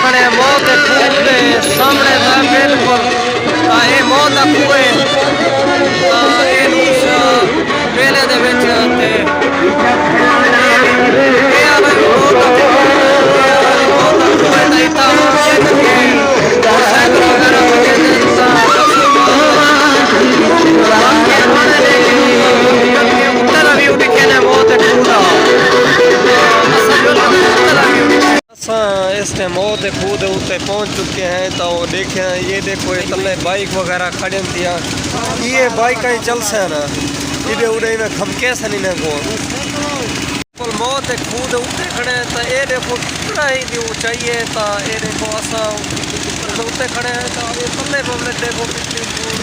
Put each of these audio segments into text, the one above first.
खड़े मौत खूबे सामने था बिल्कुल ये मौत खूबे मेले दे विच ते मोटरसाइकिल वगैरह व्यू दिखे ने बहुत इस टाइम बहुत खूद उत्ते पहुंच चुके हैं। तो देखे ये देखो ये तले बाइक वगैरह खड़े दिया ये बाइक ही चल से ना इधे उड़े में खमके से नहीं को मौत खूद उत्ते खड़े तो ये देखो कितना ही ऊंचाई है। तो ये देखो असा उत्ते खड़े हैं तो ये तले पब्लिक देखो कितनी दूर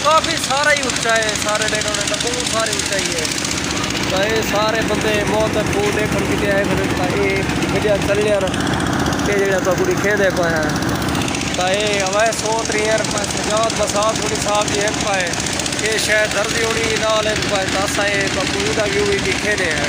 काफ़ी सारा ही ऊंचा है। सारे देखो तो बहुत सारी ऊंचाई है। तो ये सारे बंदे मौत खूद देखने के लिए आए ये वीडियो चल रहा ये जगह तो पूरी खेदे पाए तो ये हवा सोच रही है सजावत बसात पूरी साहब जी पाए ये शायद दर्जी होनी ना ले पाए तो असा ये पूरी का व्यू भी दिखे ने है।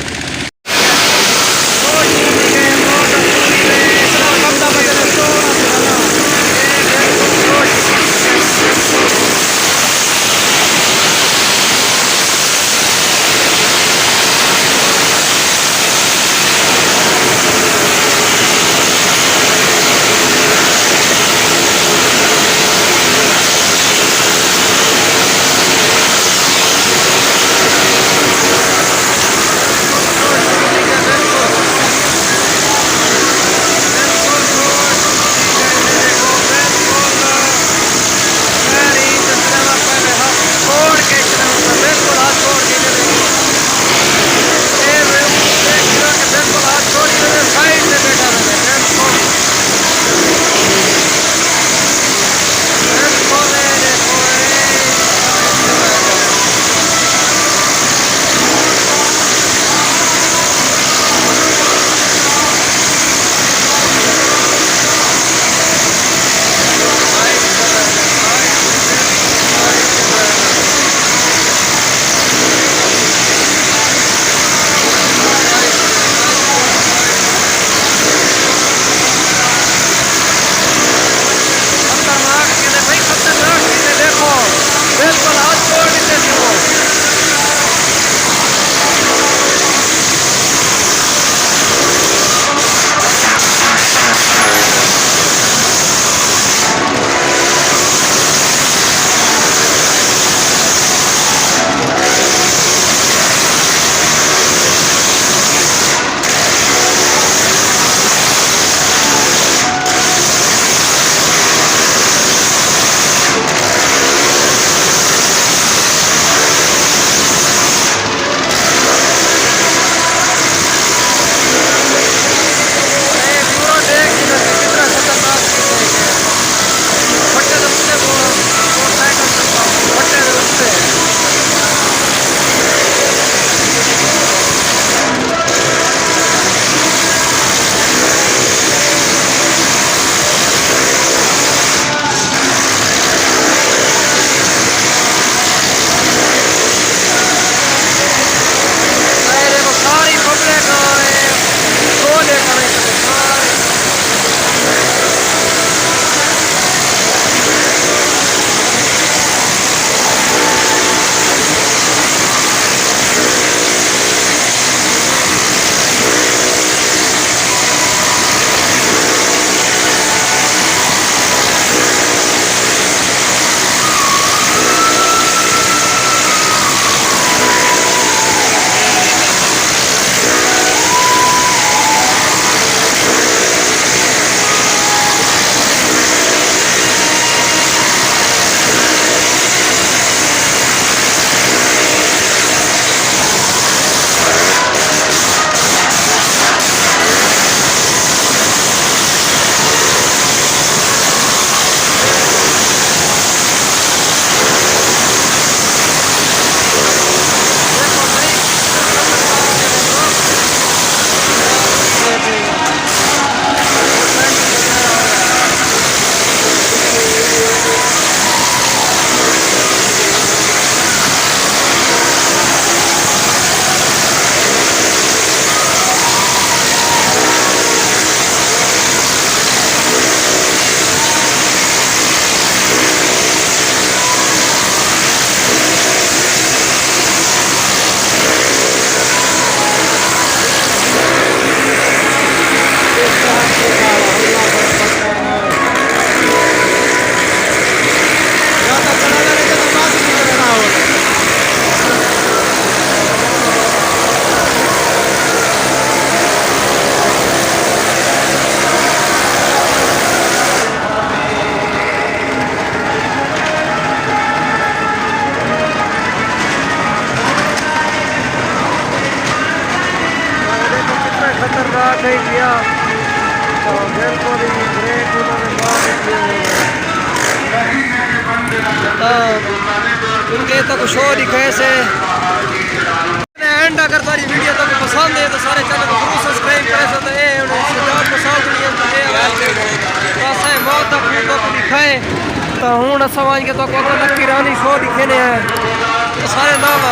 बिल्कुल ही ब्रेक उन्होंने मार दिए उनके तो कुछ और ही कैसे एंड अगर तारी वीडियो तो पसंद है तो सारे चैनल को जरूर सब्सक्राइब करे तो ये सुजात पसंद नहीं है तो ये असां मौत दा खून तो दिखाए तो हुन असां वञ के तो को नक्की रानी शो दिखेने हैं तो सारे नाम